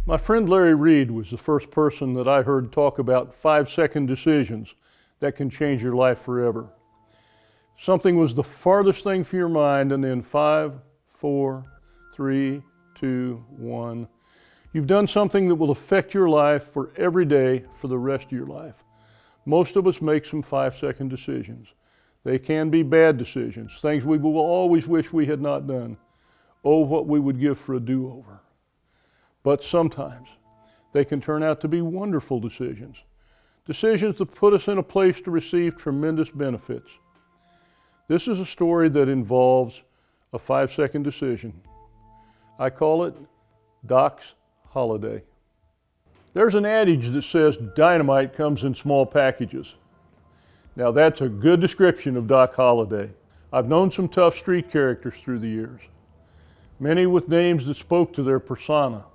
My friend Larry Reed was the first person that I heard talk about 5-second decisions that can change your life forever. Something was the farthest thing from your mind, and then 5, 4, 3, 2, 1. You've done something that will affect your life for every day for the rest of your life. Most of us make some 5-second decisions. They can be bad decisions, things we will always wish we had not done. Oh, what we would give for a do-over. But sometimes they can turn out to be wonderful decisions. Decisions that put us in a place to receive tremendous benefits. This is a story that involves a 5-second decision. I call it Doc's Holliday. There's an adage that says dynamite comes in small packages. Now that's a good description of Doc Holliday. I've known some tough street characters through the years, many with names that spoke to their persona.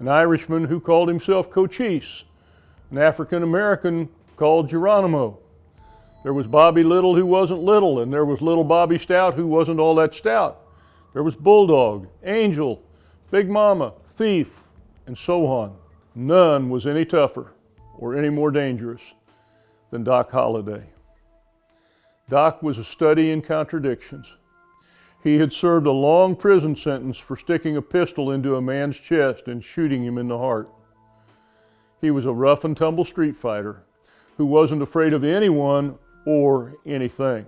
An Irishman who called himself Cochise, an African American called Geronimo. There was Bobby Little who wasn't little, and there was little Bobby Stout who wasn't all that stout. There was Bulldog, Angel, Big Mama, Thief, and so on. None was any tougher or any more dangerous than Doc Holliday. Doc was a study in contradictions. He had served a long prison sentence for sticking a pistol into a man's chest and shooting him in the heart. He was a rough and tumble street fighter who wasn't afraid of anyone or anything.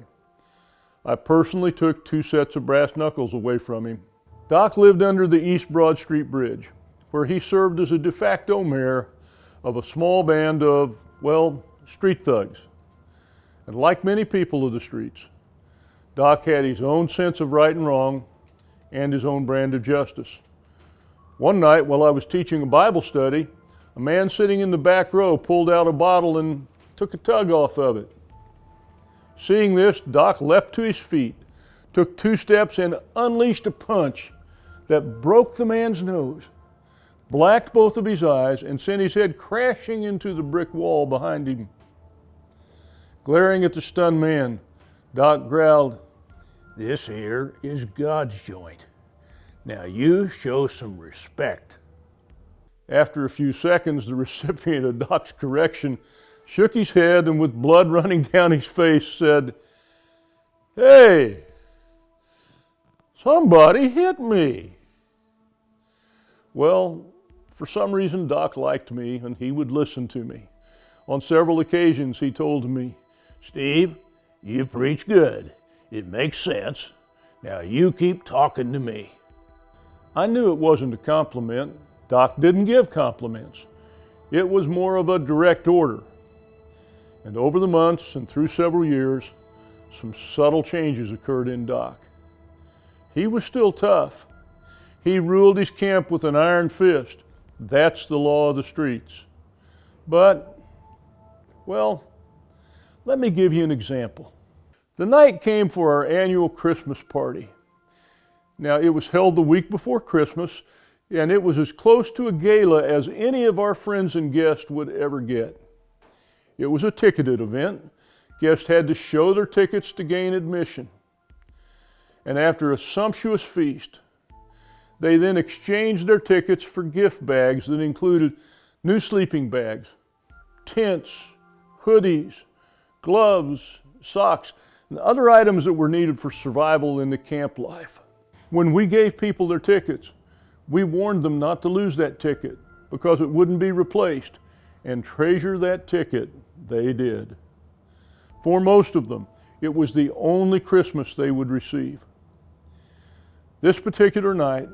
I personally took 2 sets of brass knuckles away from him. Doc lived under the East Broad Street Bridge, where he served as a de facto mayor of a small band of, well, street thugs. And like many people of the streets, Doc had his own sense of right and wrong and his own brand of justice. One night while I was teaching a Bible study, a man sitting in the back row pulled out a bottle and took a tug off of it. Seeing this, Doc leapt to his feet, took 2 steps and unleashed a punch that broke the man's nose, blacked both of his eyes, and sent his head crashing into the brick wall behind him. Glaring at the stunned man, Doc growled, "This here is God's joint. Now you show some respect." After a few seconds, the recipient of Doc's correction shook his head and with blood running down his face said, "Hey, somebody hit me." Well, for some reason Doc liked me and he would listen to me. On several occasions he told me, "Steve, you preach good. It makes sense. Now you keep talking to me." I knew it wasn't a compliment. Doc didn't give compliments. It was more of a direct order. And over the months and through several years, some subtle changes occurred in Doc. He was still tough. He ruled his camp with an iron fist. That's the law of the streets. But, well, let me give you an example. The night came for our annual Christmas party. Now, it was held the week before Christmas, and it was as close to a gala as any of our friends and guests would ever get. It was a ticketed event. Guests had to show their tickets to gain admission. And after a sumptuous feast, they then exchanged their tickets for gift bags that included new sleeping bags, tents, hoodies, gloves, socks, and other items that were needed for survival in the camp life. When we gave people their tickets, we warned them not to lose that ticket because it wouldn't be replaced, and treasure that ticket they did. For most of them, it was the only Christmas they would receive. This particular night,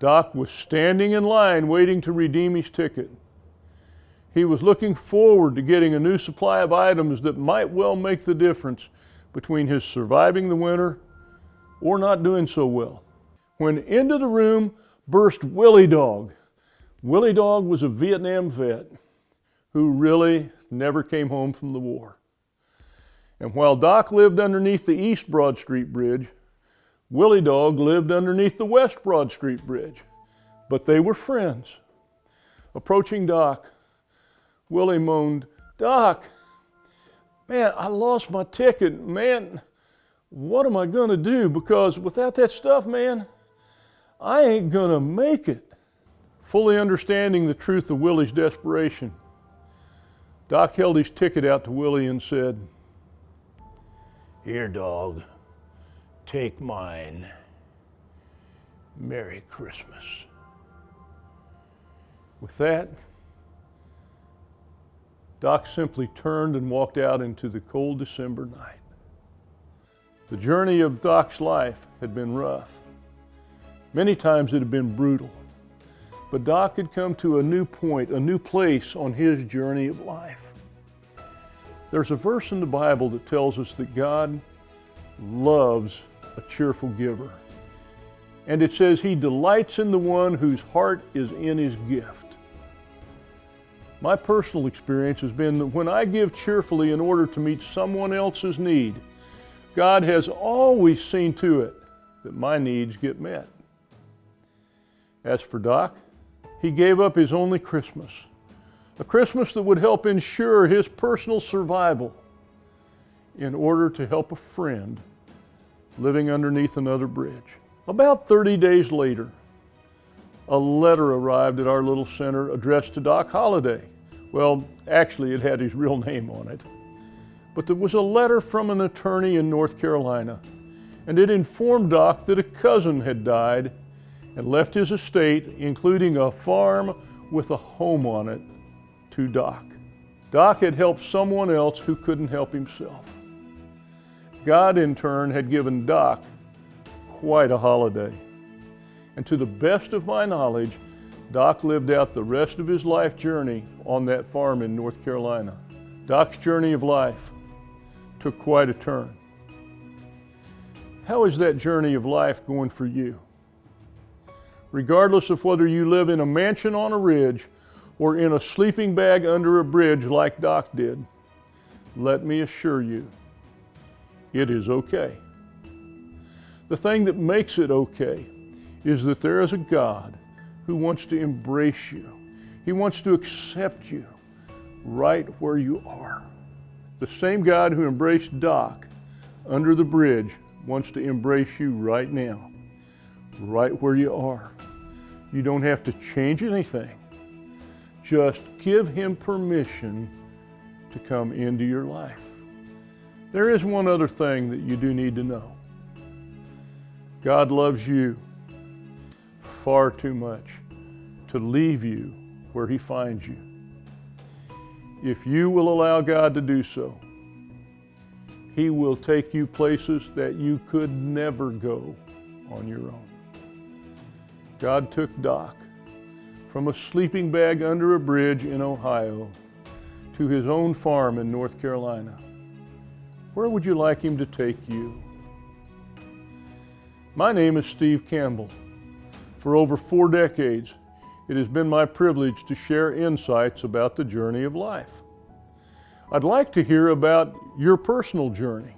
Doc was standing in line waiting to redeem his ticket. He was looking forward to getting a new supply of items that might well make the difference between his surviving the winter or not doing so well. When into the room burst Willie Dog. Willie Dog was a Vietnam vet who really never came home from the war. And while Doc lived underneath the East Broad Street Bridge, Willie Dog lived underneath the West Broad Street Bridge, but they were friends. Approaching Doc, Willie moaned, "Doc, man, I lost my ticket. Man, what am I gonna do? Because without that stuff, man, I ain't gonna make it." Fully understanding the truth of Willie's desperation, Doc held his ticket out to Willie and said, "Here, dog, take mine. Merry Christmas." With that, Doc simply turned and walked out into the cold December night. The journey of Doc's life had been rough. Many times it had been brutal. But Doc had come to a new point, a new place on his journey of life. There's a verse in the Bible that tells us that God loves a cheerful giver. And it says he delights in the one whose heart is in his gift. My personal experience has been that when I give cheerfully in order to meet someone else's need, God has always seen to it that my needs get met. As for Doc, he gave up his only Christmas, a Christmas that would help ensure his personal survival in order to help a friend living underneath another bridge. About 30 days later, a letter arrived at our little center addressed to Doc Holliday. Well, actually, it had his real name on it. But there was a letter from an attorney in North Carolina, and it informed Doc that a cousin had died and left his estate, including a farm with a home on it, to Doc. Doc had helped someone else who couldn't help himself. God, in turn, had given Doc quite a holiday. And to the best of my knowledge, Doc lived out the rest of his life journey on that farm in North Carolina. Doc's journey of life took quite a turn. How is that journey of life going for you? Regardless of whether you live in a mansion on a ridge or in a sleeping bag under a bridge like Doc did, let me assure you, it is okay. The thing that makes it okay is that there is a God who wants to embrace you. He wants to accept you right where you are. The same God who embraced Doc under the bridge wants to embrace you right now, right where you are. You don't have to change anything. Just give him permission to come into your life. There is one other thing that you do need to know. God loves you far too much to leave you where he finds you. If you will allow God to do so, he will take you places that you could never go on your own. God took Doc from a sleeping bag under a bridge in Ohio to his own farm in North Carolina. Where would you like him to take you? My name is Steve Campbell. For over 4 decades, it has been my privilege to share insights about the journey of life. I'd like to hear about your personal journey,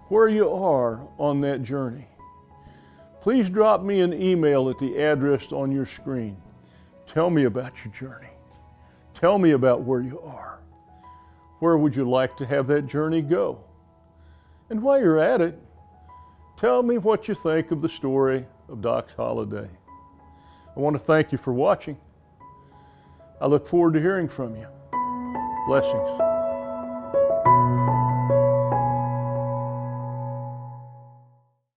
where you are on that journey. Please drop me an email at the address on your screen. Tell me about your journey. Tell me about where you are. Where would you like to have that journey go? And while you're at it, tell me what you think of the story of Doc's Holliday. I want to thank you for watching. I look forward to hearing from you. Blessings.